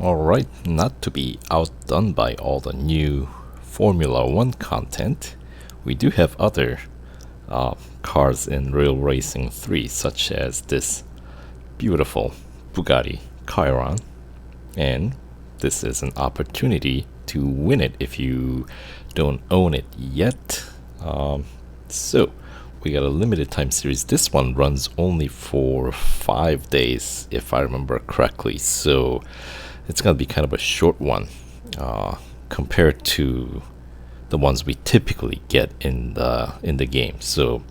Alright, not to be outdone by all the new Formula 1 content, we do have other cars in Real Racing 3, such as this beautiful Bugatti Chiron, and this is an opportunity to win it if you don't own it yet. So, we got a limited time series. This one runs only for 5 days, if I remember correctly, so it's gonna be kind of a short one compared to the ones we typically get in the game. So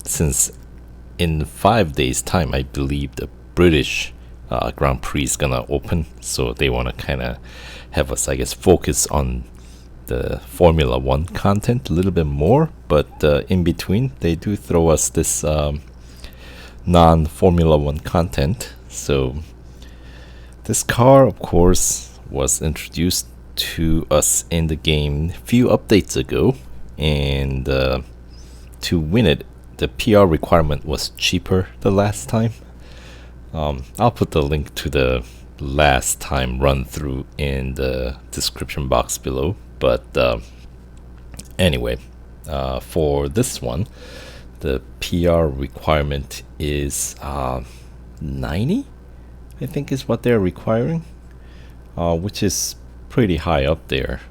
since in 5 days time, I believe the British Grand Prix is gonna open, so they want to kind of have us, I guess, focus on the Formula 1 content a little bit more, but in between they do throw us this non-Formula 1 content. So this car, of course, was introduced to us in the game a few updates ago, and to win it, the PR requirement was cheaper the last time. I'll put the link to the last time run through in the description box below, but anyway, for this one, the PR requirement is 90, I think is what they're requiring, which is pretty high up there.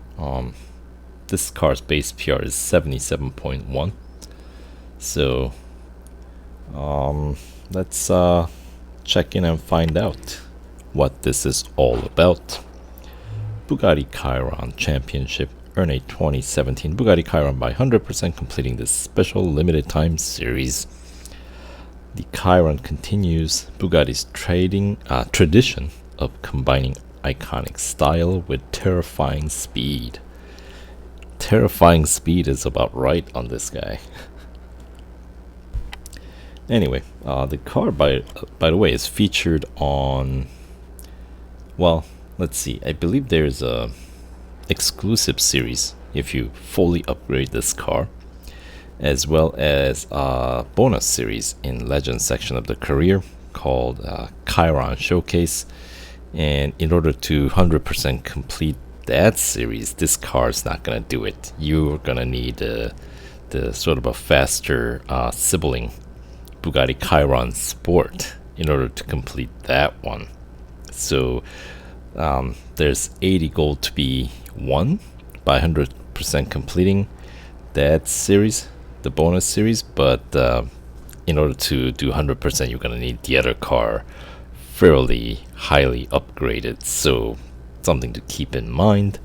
This car's base PR is 77.1. So let's check in and find out what this is all about. Bugatti Chiron Championship. Earn a 2017 Bugatti Chiron by 100% completing this special limited time series. The Chiron continues Bugatti's tradition of combining iconic style with terrifying speed. Terrifying speed is about right on this guy. Anyway, the car, by the way, is featured on, well, let's see, I believe there's a exclusive series if you fully upgrade this car, as well as a bonus series in Legends section of the career called Chiron Showcase. And in order to 100% complete that series, this car is not gonna do it. You're gonna need the sort of a faster sibling Bugatti Chiron Sport in order to complete that one. So there's 80 gold to be won by 100% completing that series, the bonus series, but in order to do 100%, you're gonna need the other car fairly highly upgraded. So something to keep in mind,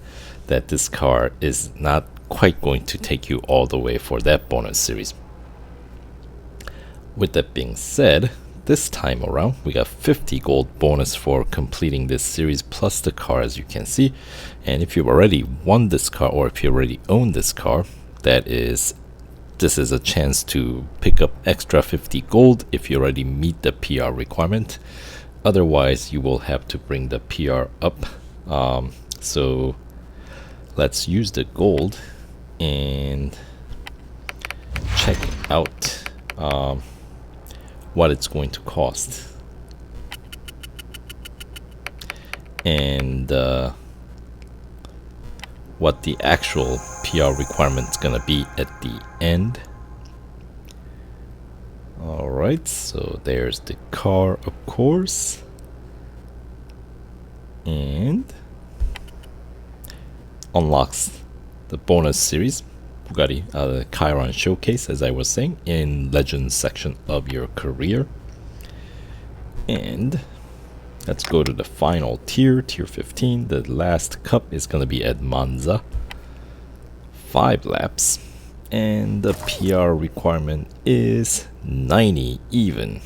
that this car is not quite going to take you all the way for that bonus series. With that being said, this time around we got 50 gold bonus for completing this series plus the car, as you can see. And if you've already won this car, or if you already own this car, this is a chance to pick up extra 50 gold if you already meet the PR requirement. Otherwise, you will have to bring the PR up. So let's use the gold and check out what it's going to cost, and what the actual PR requirement is gonna be at the end. Alright, so there's the car, of course, and unlocks the bonus series Bugatti Chiron Showcase, as I was saying, in Legends section of your career. And let's go to the final tier, tier 15. The last cup is going to be at Monza, 5 laps, and the PR requirement is 90 even,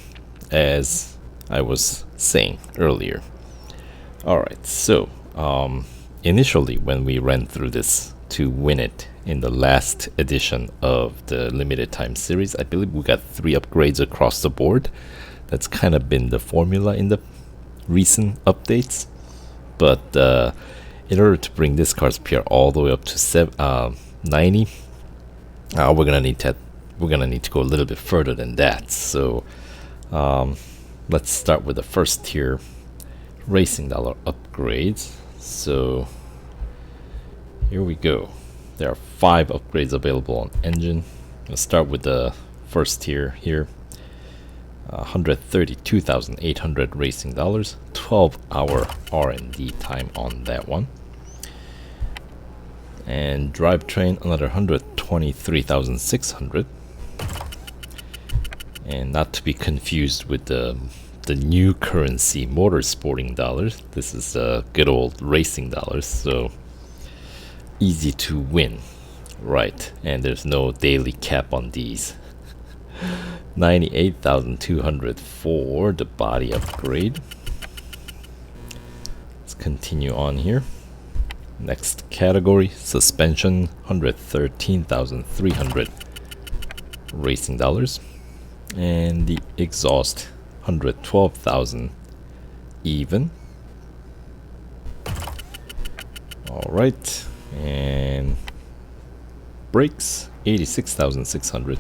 as I was saying earlier. Alright, so initially when we ran through this to win it in the last edition of the limited time series, I believe we got 3 upgrades across the board. That's kind of been the formula in the recent updates, but in order to bring this car's PR all the way up to 90, we're gonna need to go a little bit further than that. So let's start with the first tier racing dollar upgrades. So here we go. There are 5 upgrades available on engine. Let's start with the first tier here. 132,800 racing dollars, 12-hour R&D time on that one. And drivetrain, another 123,600. And not to be confused with the new currency, motorsporting dollars. This is good old racing dollars, so easy to win, right? And there's no daily cap on these. 98,200 for the body upgrade. Let's continue on here. Next category, suspension, 113,300 racing dollars. And the exhaust, 112,000 even. Alright, and brakes, 86,600.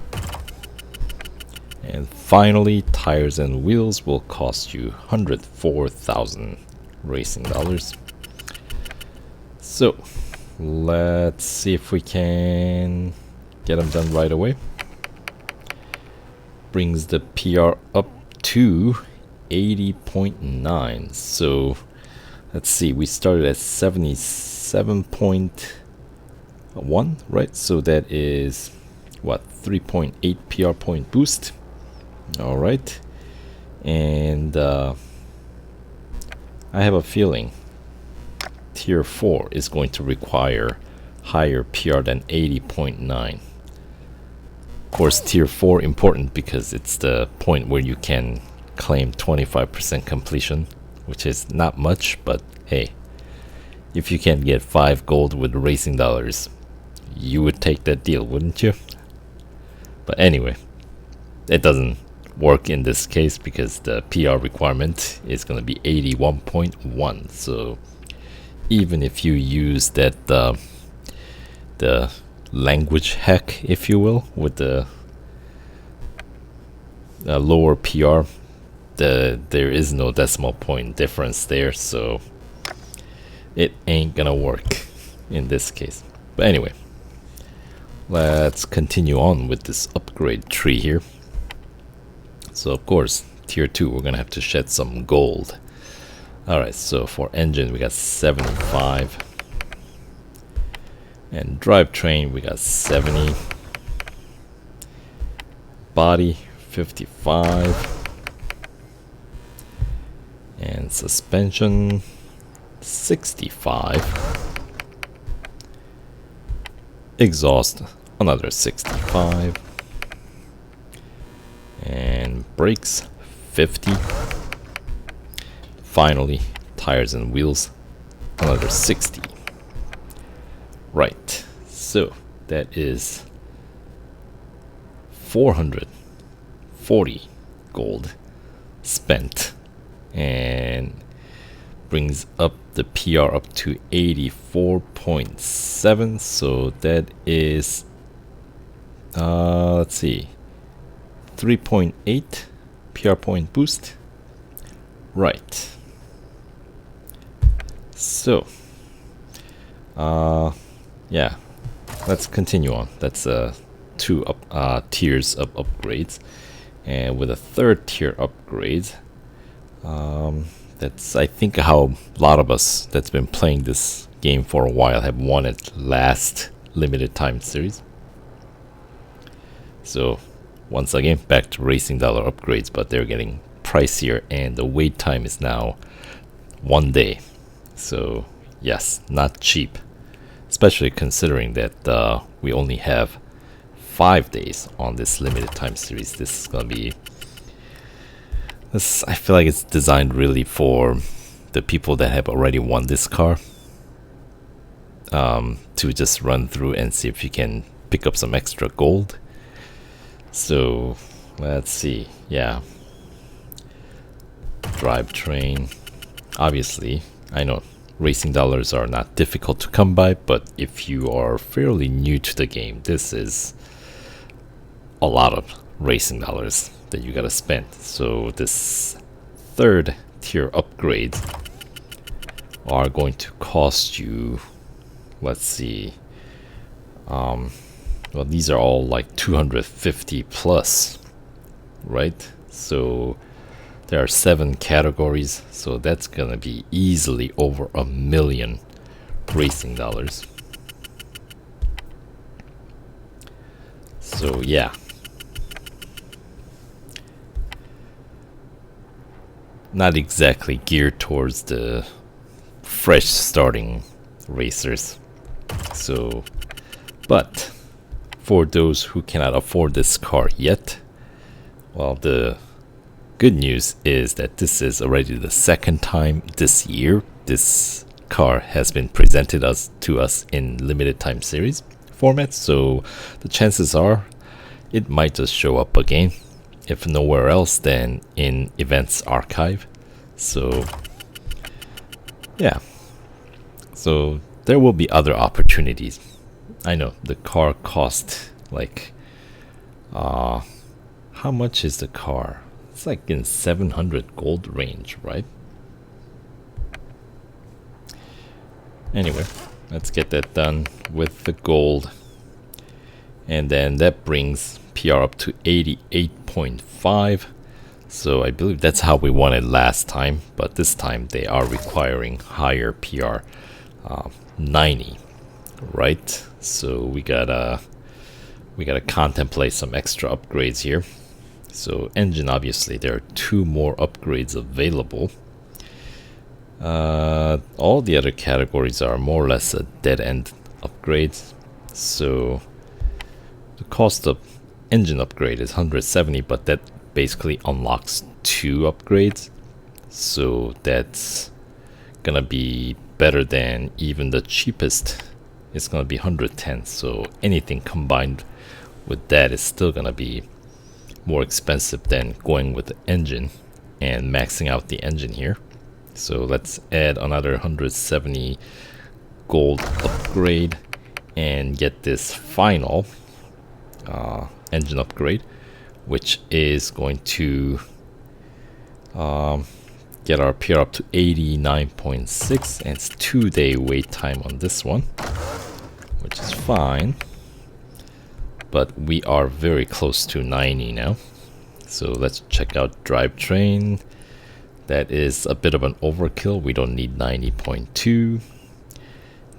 And finally, tires and wheels will cost you 104,000 racing dollars. So let's see if we can get them done right away. Brings the PR up to 80.9. So let's see, we started at 77.1, right? So that is what, 3.8 PR point boost. All right, and I have a feeling tier 4 is going to require higher PR than 80.9. Of course, tier 4 important because it's the point where you can claim 25% completion, which is not much, but hey, if you can get 5 gold with racing dollars, you would take that deal, wouldn't you? But anyway, it doesn't work in this case because the PR requirement is going to be 81.1. So even if you use that the language hack, if you will, with the lower PR, there is no decimal point difference there, so it ain't gonna work in this case. But anyway, let's continue on with this upgrade tree here. So of course, tier 2, we're gonna have to shed some gold. Alright, so for engine we got 75. And drivetrain we got 70. Body 55. And suspension 65. Exhaust another 65. And brakes 50. Finally, tires and wheels another 60. Right, so that is 440 gold spent, and brings up the PR up to 84.7. So that is let's see, 3.8 PR point boost. Right. So yeah, let's continue on. That's 2 tiers of upgrades, and with a 3rd tier upgrade, that's I think how a lot of us that's been playing this game for a while have won it last limited time series. So once again, back to racing dollar upgrades, but they're getting pricier, and the wait time is now 1 day. So yes, not cheap, especially considering that we only have 5 days on this limited time series. This is gonna be I feel like it's designed really for the people that have already won this car, to just run through and see if you can pick up some extra gold. So let's see. Yeah, drivetrain, obviously I know racing dollars are not difficult to come by, but if you are fairly new to the game, this is a lot of racing dollars that you gotta spend. So this 3rd tier upgrade are going to cost you, let's see, well, these are all like 250 plus, right? So there are 7 categories, so that's gonna be easily over $1 million racing dollars. So yeah, not exactly geared towards the fresh starting racers. So, but for those who cannot afford this car yet, well, the good news is that this is already the second time this year this car has been presented to us in limited time series format, so the chances are it might just show up again, if nowhere else then in events archive. So yeah, so there will be other opportunities. I know the car cost like how much is the car? It's like in 700 gold range, right? Anyway, let's get that done with the gold. And then that brings PR up to 88.5. So I believe that's how we won it last time, but this time they are requiring higher PR, 90, right? So we gotta contemplate some extra upgrades here. So engine, obviously there are 2 more upgrades available. All the other categories are more or less a dead end upgrades. So the cost of engine upgrade is 170, but that basically unlocks 2 upgrades. So that's gonna be better than even the cheapest. It's gonna be 110. So anything combined with that is still gonna be more expensive than going with the engine and maxing out the engine here. So let's add another 170 gold upgrade and get this final engine upgrade, which is going to get our PR up to 89.6, and it's 2-day wait time on this one, which is fine. But we are very close to 90 now. So let's check out Drivetrain. That is a bit of an overkill. We don't need 90.2.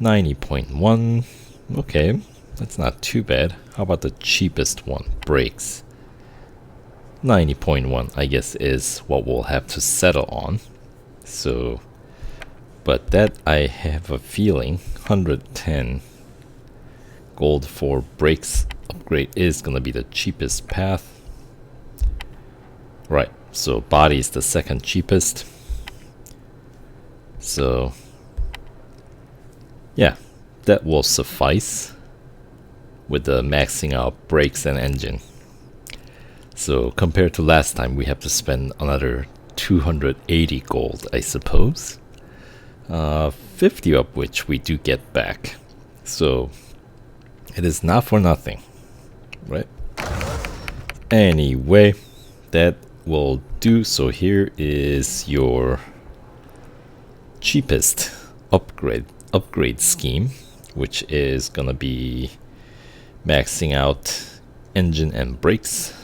90.1. Okay, that's not too bad. How about the cheapest one? Brakes. 90.1, I guess, is what we'll have to settle on. So, but that, I have a feeling 110 gold for brakes upgrade is gonna be the cheapest path. Right, so body is the second cheapest. So yeah, that will suffice with the maxing out brakes and engine. So compared to last time, we have to spend another 280 gold, I suppose. 50 of which we do get back. So it is not for nothing, right? Anyway, that will do. So here is your cheapest upgrade scheme, which is gonna be maxing out engine and brakes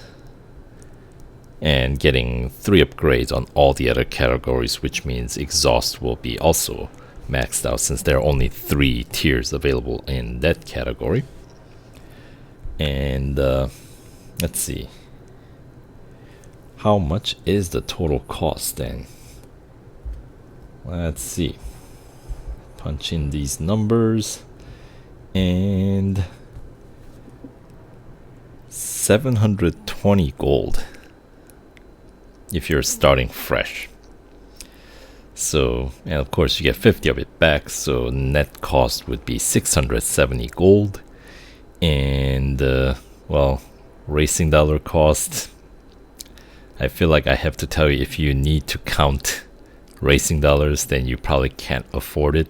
and getting 3 upgrades on all the other categories, which means exhaust will be also maxed out since there are only 3 tiers available in that category. And let's see, how much is the total cost then? Let's see, punch in these numbers, and 720 gold if you're starting fresh. So, and of course you get 50 of it back, so net cost would be 670 gold. And well, racing dollar cost, I feel like I have to tell you, if you need to count racing dollars, then you probably can't afford it.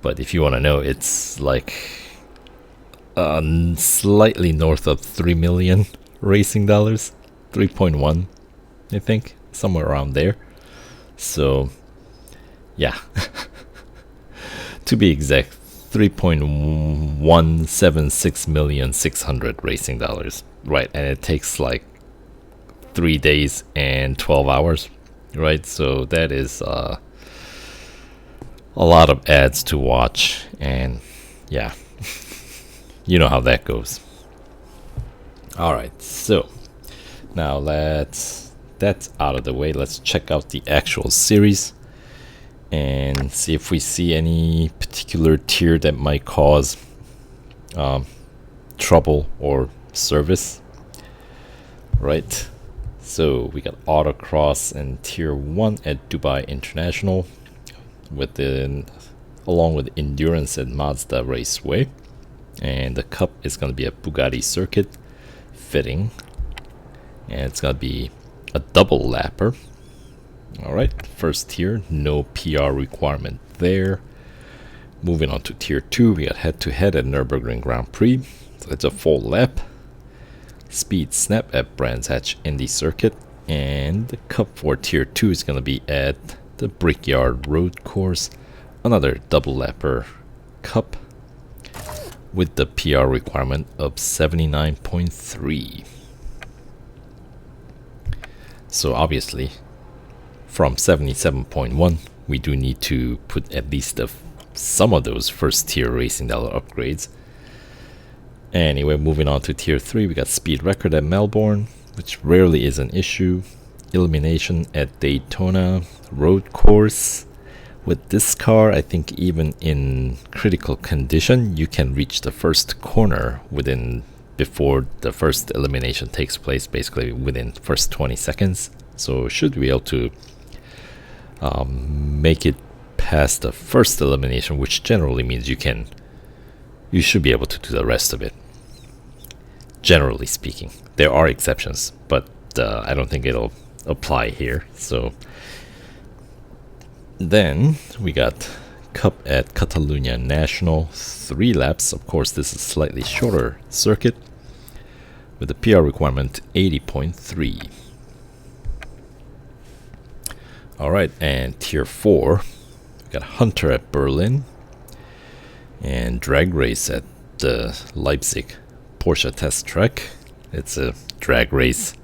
But if you want to know, it's like slightly north of 3 million racing dollars, 3.1 I think, somewhere around there. So yeah, To be exact, 3.176,600,000 racing dollars. Right, and it takes like 3 days and 12 hours. Right, so that is a lot of ads to watch, and yeah, you know how that goes. Alright, so now that's out of the way. Let's check out the actual series and see if we see any particular tier that might cause trouble or service. Right, so we got Autocross and Tier 1 at Dubai International, along with Endurance at Mazda Raceway, and the Cup is going to be a Bugatti circuit fitting, and it's going to be a double lapper. Alright, first tier, no PR requirement there. Moving on to Tier 2, we got head-to-head at Nürburgring Grand Prix, so it's a full lap. Speed Snap at Brands Hatch Indy Circuit, and the Cup for Tier 2 is going to be at the Brickyard Road Course, another double lapper Cup with the PR requirement of 79.3. So obviously from 77.1 we do need to put at least some of those first tier racing dollar upgrades. Anyway, moving on to Tier 3, we got Speed Record at Melbourne, which rarely is an issue. Elimination at Daytona Road Course. With this car, I think even in critical condition, you can reach the first corner before the first elimination takes place, basically within the first 20 seconds. So should be able to make it past the first elimination, which generally means you should be able to do the rest of it. Generally speaking, there are exceptions, but I don't think it'll apply here. So then we got Cup at Catalunya National, 3 laps. Of course, this is a slightly shorter circuit with the PR requirement 80.3. Alright, and Tier 4, we got Hunter at Berlin, and Drag Race at the Leipzig Porsche Test Track. It's a drag race,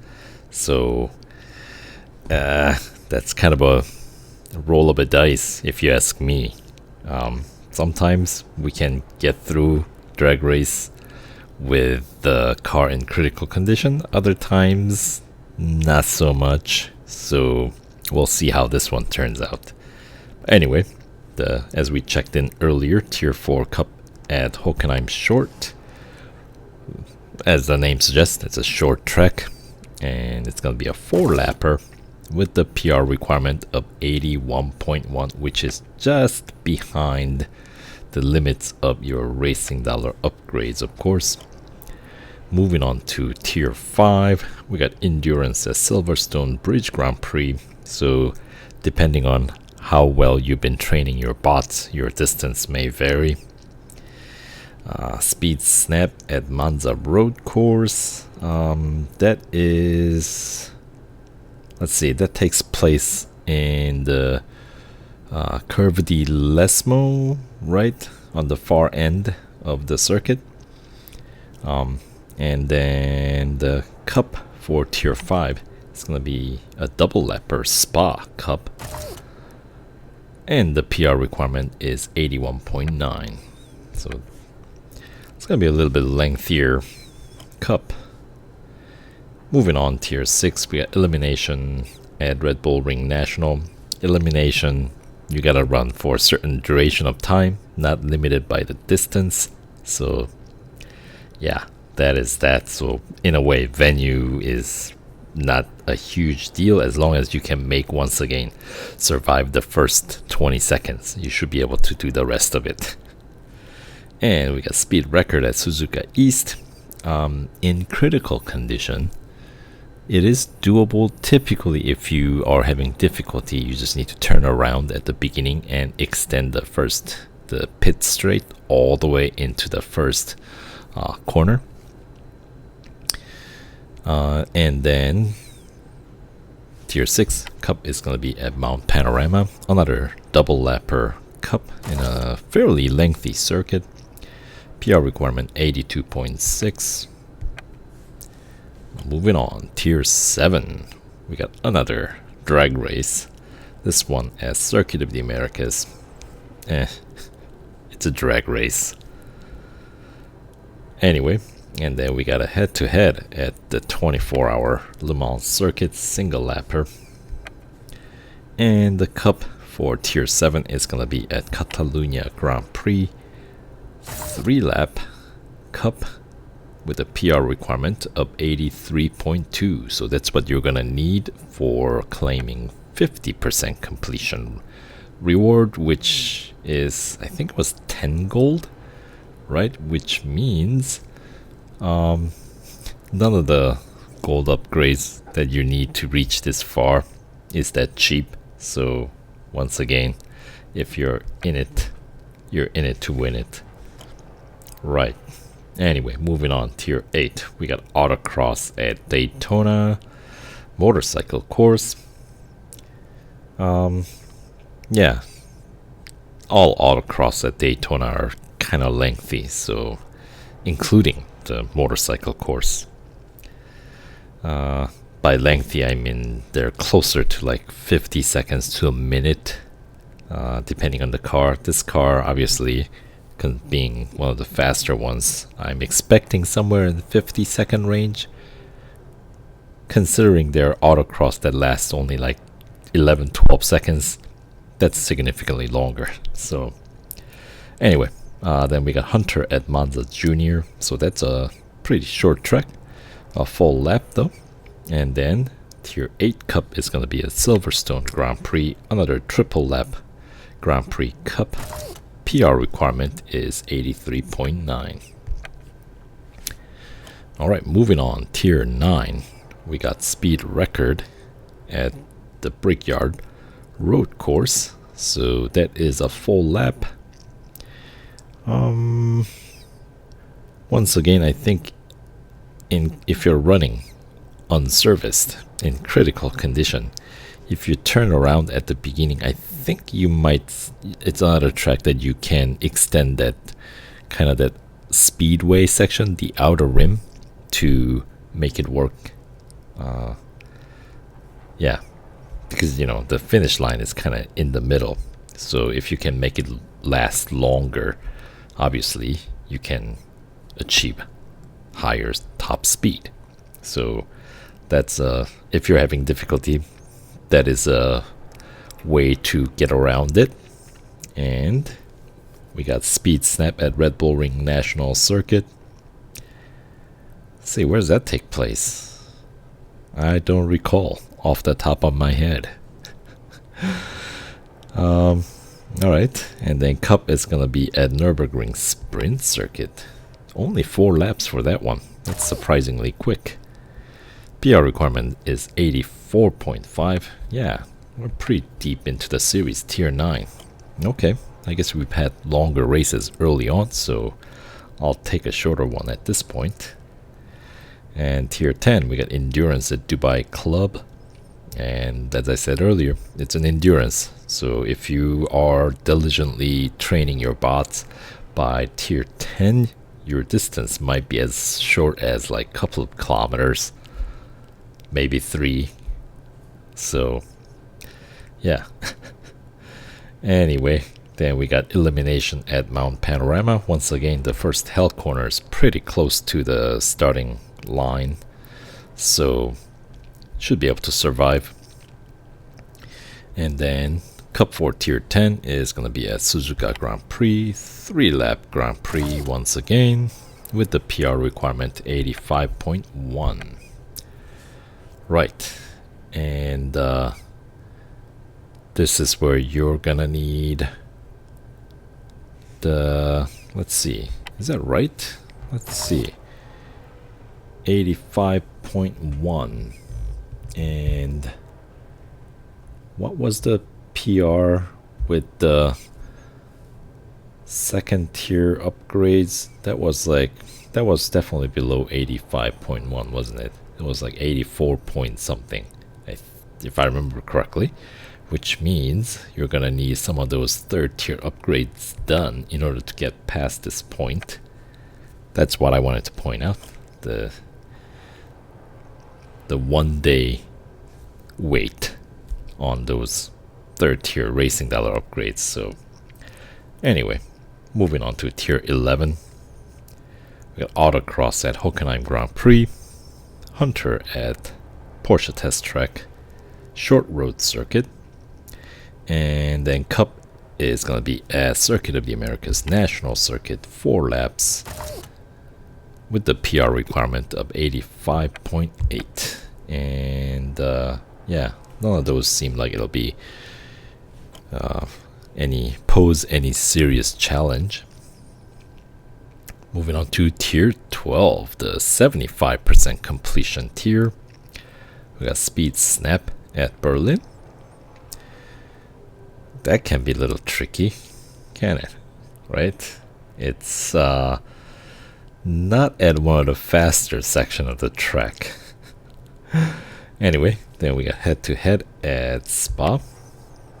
so that's kind of a roll of a dice, if you ask me. Sometimes we can get through drag race with the car in critical condition, other times not so much, so we'll see how this one turns out. Anyway, as we checked in earlier, Tier 4 Cup at Hockenheim Short. As the name suggests, it's a short track, and it's going to be a 4-lapper with the PR requirement of 81.1, which is just behind the limits of your racing dollar upgrades, of course. Moving on to Tier 5, we got Endurance at Silverstone Bridge Grand Prix. So depending on how well you've been training your bots, your distance may vary. Speed Snap at Monza Road Course. That takes place in the Curve di Lesmo, right on the far end of the circuit. And then the Cup for Tier 5 is going to be a double lapper Spa Cup, and the PR requirement is 81.9. So it's going to be a little bit lengthier Cup. Moving on, Tier 6, we got Elimination at Red Bull Ring National. Elimination, you gotta run for a certain duration of time, not limited by the distance. So yeah, that is that. So in a way, venue is not a huge deal as long as you can once again survive the first 20 seconds. You should be able to do the rest of it. And we got Speed Record at Suzuka East. In critical condition, it is doable. Typically, if you are having difficulty, you just need to turn around at the beginning and extend the pit straight all the way into the first corner. And then Tier 6 Cup is going to be at Mount Panorama, another double lapper Cup in a fairly lengthy circuit. PR requirement 82.6. Moving on, Tier 7. We got another drag race. This one as Circuit of the Americas. It's a drag race. Anyway, and then we got a head-to-head at the 24-hour Le Mans Circuit single lapper. And the Cup for Tier 7 is gonna be at Catalunya Grand Prix. 3-lap Cup with a PR requirement of 83.2. So that's what you're gonna need for claiming 50% completion reward, which is, I think it was 10 gold, right? Which means none of the gold upgrades that you need to reach this far is that cheap. So once again, if you're in it to win it. Right. Anyway, moving on, Tier 8. We got Autocross at Daytona. Motorcycle course. Yeah. All Autocross at Daytona are kind of lengthy, so including the motorcycle course. By lengthy, I mean they're closer to like 50 seconds to a minute, depending on the car. This car, obviously, being one of the faster ones, I'm expecting somewhere in the 50-second range. Considering their autocross that lasts only like 11-12 seconds, that's significantly longer. So anyway, then we got Hunter at Monza Junior, so that's a pretty short track, a full lap though. And then Tier 8 Cup is going to be at Silverstone Grand Prix, another triple lap Grand Prix Cup. PR requirement is 83.9. Alright, moving on, Tier 9. We got Speed Record at the Brickyard Road Course. So that is a full lap. Once again, I think if you're running unserviced in critical condition, if you turn around at the beginning, I think you might, it's another track that you can extend that kind of that speedway section, the outer rim, to make it work. Yeah, because you know the finish line is kind of in the middle, so if you can make it last longer, obviously you can achieve higher top speed. So that's if you're having difficulty, that is a way to get around it. And we got Speed Snap at Red Bull Ring National Circuit. Let's see, where does that take place? I don't recall off the top of my head. Alright, and then Cup is gonna be at Nürburgring Sprint Circuit. Only 4 laps for that one. That's surprisingly quick. PR requirement is 84.5. Yeah, we're pretty deep into the series, Tier 9. Okay, I guess we've had longer races early on, so I'll take a shorter one at this point. And Tier 10, we got Endurance at Dubai Club. And as I said earlier, it's an endurance. So if you are diligently training your bots, by Tier 10, your distance might be as short as like a couple of kilometers. Maybe 3. So yeah. Anyway, then we got Elimination at Mount Panorama. Once again, the first hell corner is pretty close to the starting line, so should be able to survive. And then Cup for Tier 10 is going to be at Suzuka Grand Prix, 3-lap Grand Prix once again, with the PR requirement 85.1. Right, and this is where you're gonna need the, let's see, is that right? Let's see, 85.1. And what was the PR with the second tier upgrades? That was definitely below 85.1, wasn't it? It was like 84 point something, if I remember correctly. which means you're gonna need some of those third tier upgrades done in order to get past this point. That's what I wanted to point out. The 1 day wait on those third tier racing dollar upgrades. So anyway, moving on to tier 11. We got Autocross at Hockenheim Grand Prix, Hunter at Porsche Test Track, Short Road Circuit, and then Cup is going to be at Circuit of the Americas National Circuit, 4 laps with the PR requirement of 85.8. And yeah, none of those seem like it'll be pose any serious challenge. Moving on to tier 12, the 75% completion tier. We got Speed Snap at Berlin. That can be a little tricky, can it? Right? It's not at one of the faster section of the track. Anyway, then we got head-to-head at Spa.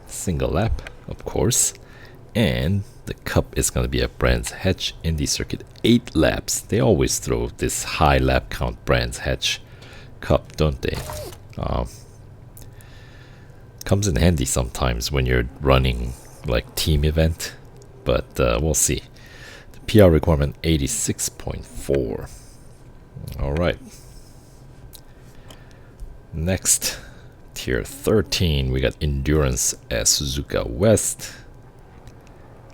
Single lap, of course. And the Cup is going to be at Brands Hatch Indy Circuit, 8 laps. They always throw this high lap count Brands Hatch Cup, don't they? Comes in handy sometimes when you're running like team event, but we'll see. The PR requirement 86.4. All right. Next, tier 13, we got Endurance at Zuka West,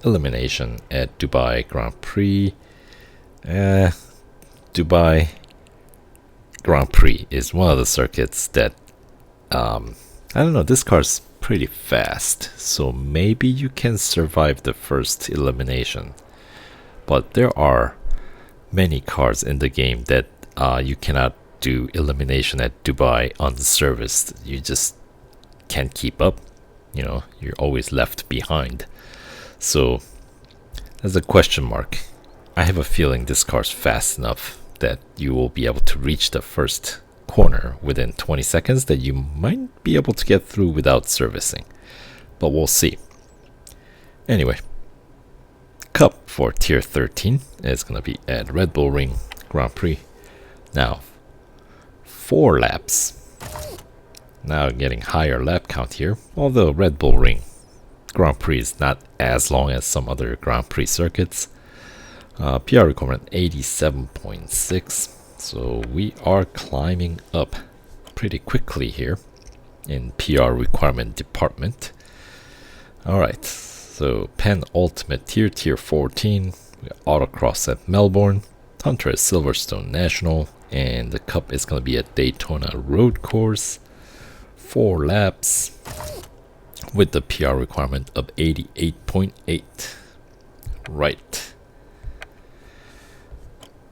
Elimination at Dubai Grand Prix. Dubai Grand Prix is one of the circuits that I don't know, this car's pretty fast, so maybe you can survive the first elimination. But there are many cars in the game that you cannot do elimination at Dubai unserviced. You just can't keep up. You know, you're always left behind. So there's a question mark. I have a feeling this car's fast enough that you will be able to reach the first corner within 20 seconds that you might be able to get through without servicing, but we'll see. Anyway, Cup for tier 13 is going to be at Red Bull Ring Grand Prix. Now 4 laps. Now getting higher lap count here, although Red Bull Ring Grand Prix is not as long as some other Grand Prix circuits. PR requirement 87.6. So we are climbing up pretty quickly here in PR requirement department. Alright, so penultimate tier, tier 14. We got Autocross at Melbourne, Hunter at Silverstone National, and the Cup is going to be at Daytona Road Course. 4 laps with the PR requirement of 88.8. Right.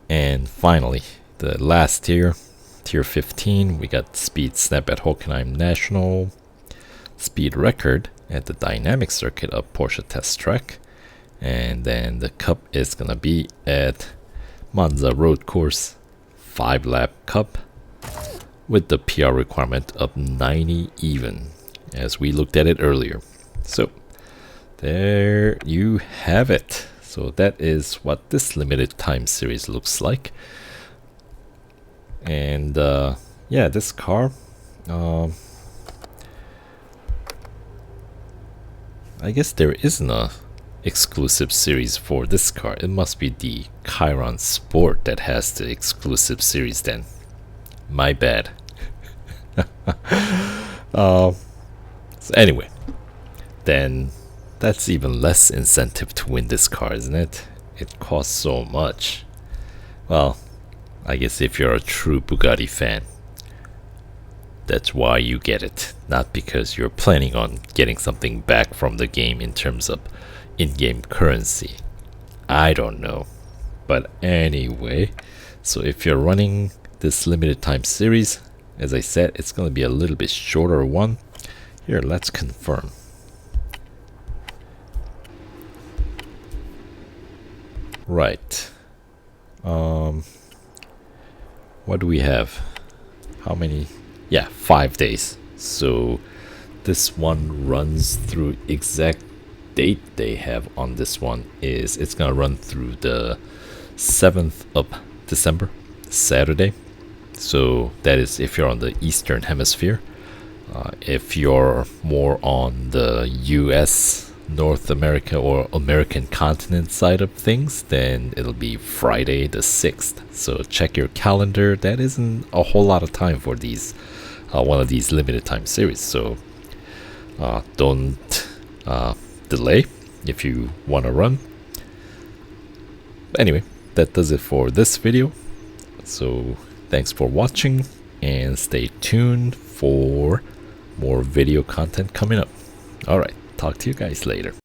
And finally, the last tier, tier 15, we got Speed Snap at Hockenheim National, Speed Record at the Dynamic Circuit of Porsche Test Track, and then the Cup is gonna be at Monza Road Course, 5 lap Cup with the PR requirement of 90 even, as we looked at it earlier. So there you have it. So that is what this limited time series looks like. And yeah, this car, I guess there isn't a exclusive series for this car. It must be the Chiron Sport that has the exclusive series then. My bad. So anyway, then that's even less incentive to win this car, isn't it? It costs so much. Well, I guess if you're a true Bugatti fan, that's why you get it. Not because you're planning on getting something back from the game in terms of in-game currency. I don't know. But anyway, so if you're running this limited time series, as I said, it's going to be a little bit shorter one. Here, let's confirm. Right. What do we have? How many? Yeah, 5 days. So this one runs through, exact date they have on this one is it's gonna run through the 7th of December, Saturday. So that is if you're on the Eastern Hemisphere. If you're more on the US, North America, or American continent side of things, then it'll be Friday the 6th. So check your calendar. That isn't a whole lot of time for these one of these limited time series. So don't delay if you want to run. Anyway, that does it for this video. So thanks for watching, and stay tuned for more video content coming up. Alright, talk to you guys later.